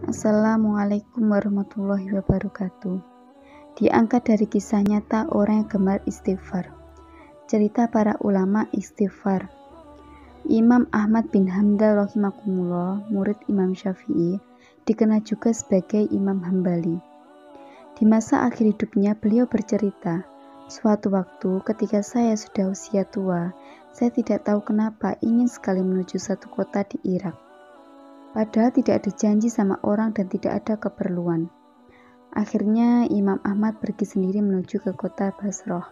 Assalamualaikum warahmatullahi wabarakatuh. Diangkat dari kisah nyata orang yang gemar istighfar. Cerita para ulama istighfar. Imam Ahmad bin Hanbal rahimakumullah, murid Imam Syafi'i, dikenal juga sebagai Imam Hambali. Di masa akhir hidupnya beliau bercerita, suatu waktu ketika saya sudah usia tua, saya tidak tahu kenapa ingin sekali menuju satu kota di Irak. Padahal tidak ada janji sama orang dan tidak ada keperluan. Akhirnya Imam Ahmad pergi sendiri menuju ke kota Basrah.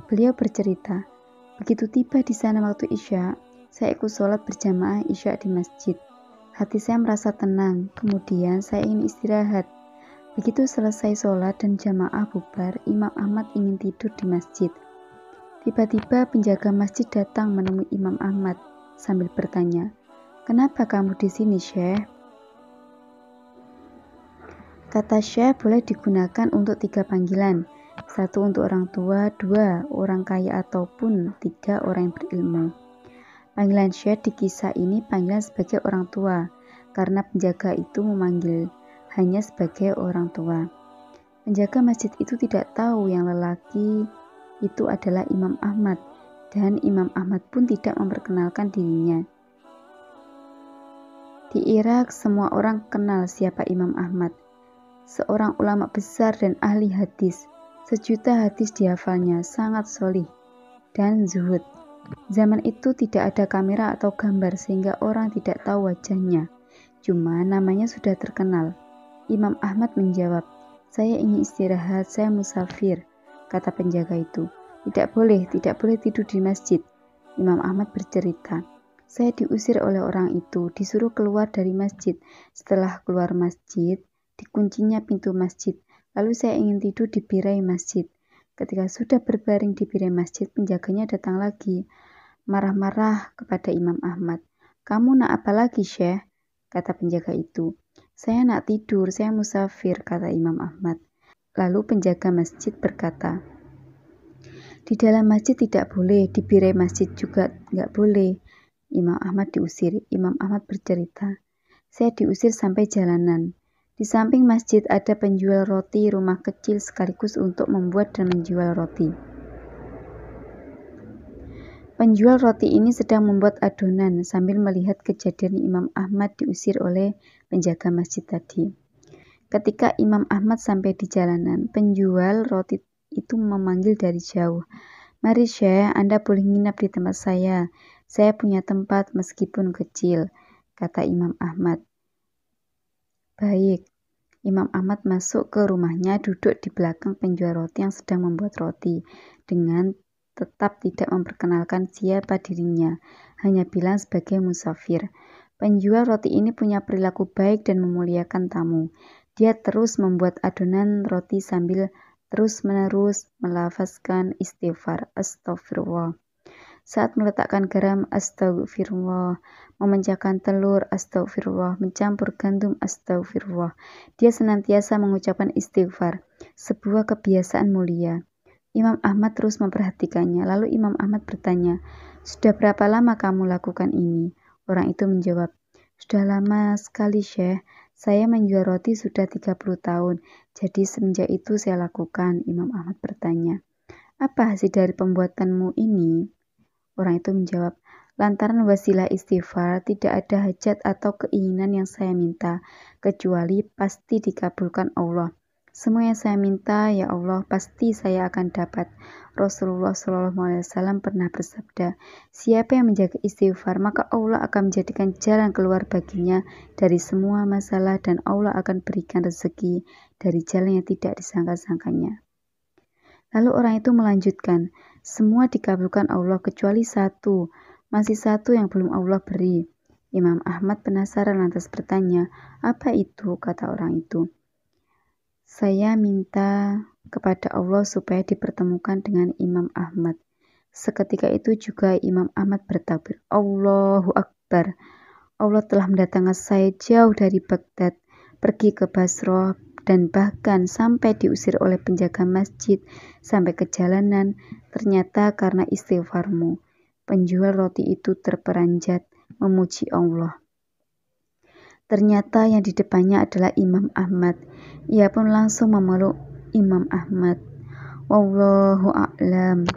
Beliau bercerita, begitu tiba di sana waktu Isya, saya ikut sholat berjamaah Isya di masjid. Hati saya merasa tenang, kemudian saya ingin istirahat. Begitu selesai sholat dan jamaah bubar, Imam Ahmad ingin tidur di masjid. Tiba-tiba penjaga masjid datang menemui Imam Ahmad sambil bertanya, "Kenapa kamu di sini, Syekh?" Kata Syekh boleh digunakan untuk 3 panggilan. 1 untuk orang tua, 2 orang kaya ataupun 3 orang yang berilmu. Panggilan Syekh di kisah ini panggilan sebagai orang tua, karena penjaga itu memanggil hanya sebagai orang tua. Penjaga masjid itu tidak tahu yang lelaki itu adalah Imam Ahmad, dan Imam Ahmad pun tidak memperkenalkan dirinya. Di Irak, semua orang kenal siapa Imam Ahmad. Seorang ulama besar dan ahli hadis. Sejuta hadis dihafalnya, sangat solih dan zuhud. Zaman itu tidak ada kamera atau gambar sehingga orang tidak tahu wajahnya. Cuma namanya sudah terkenal. Imam Ahmad menjawab, "Saya ingin istirahat, saya musafir." Kata penjaga itu, tidak boleh tidur di masjid." Imam Ahmad bercerita, "Saya diusir oleh orang itu, disuruh keluar dari masjid. Setelah keluar masjid, dikuncinya pintu masjid. Lalu saya ingin tidur di birai masjid. Ketika sudah berbaring di birai masjid, penjaganya datang lagi, marah-marah kepada Imam Ahmad. 'Kamu nak apa lagi, Syekh?' Kata penjaga itu. 'Saya nak tidur, saya musafir,' kata Imam Ahmad. Lalu penjaga masjid berkata, 'Di dalam masjid tidak boleh, di birai masjid juga nggak boleh.' Imam Ahmad diusir. Imam Ahmad bercerita, 'Saya diusir sampai jalanan. Di samping masjid ada penjual roti rumah kecil sekaligus untuk membuat dan menjual roti. Penjual roti ini sedang membuat adonan sambil melihat kejadian Imam Ahmad diusir oleh penjaga masjid tadi. Ketika Imam Ahmad sampai di jalanan, penjual roti itu memanggil dari jauh, 'Mari Syekh, Anda boleh nginap di tempat saya. Saya punya tempat meskipun kecil,' kata Imam Ahmad. Baik, Imam Ahmad masuk ke rumahnya, duduk di belakang penjual roti yang sedang membuat roti, dengan tetap tidak memperkenalkan siapa dirinya, hanya bilang sebagai musafir. Penjual roti ini punya perilaku baik dan memuliakan tamu. Dia terus membuat adonan roti sambil terus-menerus melafazkan istighfar, astagfirullah. Saat meletakkan garam, astagfirullah. Memecahkan telur, astagfirullah. Mencampur gandum, astagfirullah. Dia senantiasa mengucapkan istighfar, sebuah kebiasaan mulia. Imam Ahmad terus memperhatikannya. Lalu Imam Ahmad bertanya, "Sudah berapa lama kamu lakukan ini?" Orang itu menjawab, "Sudah lama sekali, Syekh. Saya menjual roti sudah 30 tahun. Jadi semenjak itu saya lakukan." Imam Ahmad bertanya, "Apa hasil dari pembuatanmu ini?" Orang itu menjawab, "Lantaran wasilah istighfar, tidak ada hajat atau keinginan yang saya minta, kecuali pasti dikabulkan Allah. Semua yang saya minta, ya Allah, pasti saya akan dapat." Rasulullah SAW pernah bersabda, "Siapa yang menjaga istighfar, maka Allah akan menjadikan jalan keluar baginya dari semua masalah dan Allah akan berikan rezeki dari jalan yang tidak disangka-sangkanya." Lalu orang itu melanjutkan, "Semua dikabulkan Allah kecuali satu, masih satu yang belum Allah beri." Imam Ahmad penasaran lantas bertanya, "Apa itu?" Kata orang itu, "Saya minta kepada Allah supaya dipertemukan dengan Imam Ahmad." Seketika itu juga Imam Ahmad bertakbir, "Allahu Akbar. Allah telah mendatangkan saya jauh dari Baghdad, pergi ke Basrah, dan bahkan sampai diusir oleh penjaga masjid sampai ke jalanan, ternyata karena istighfarmu." Penjual roti itu terperanjat memuji Allah. Ternyata yang di depannya adalah Imam Ahmad. Ia pun langsung memeluk Imam Ahmad. Wallahu a'lam.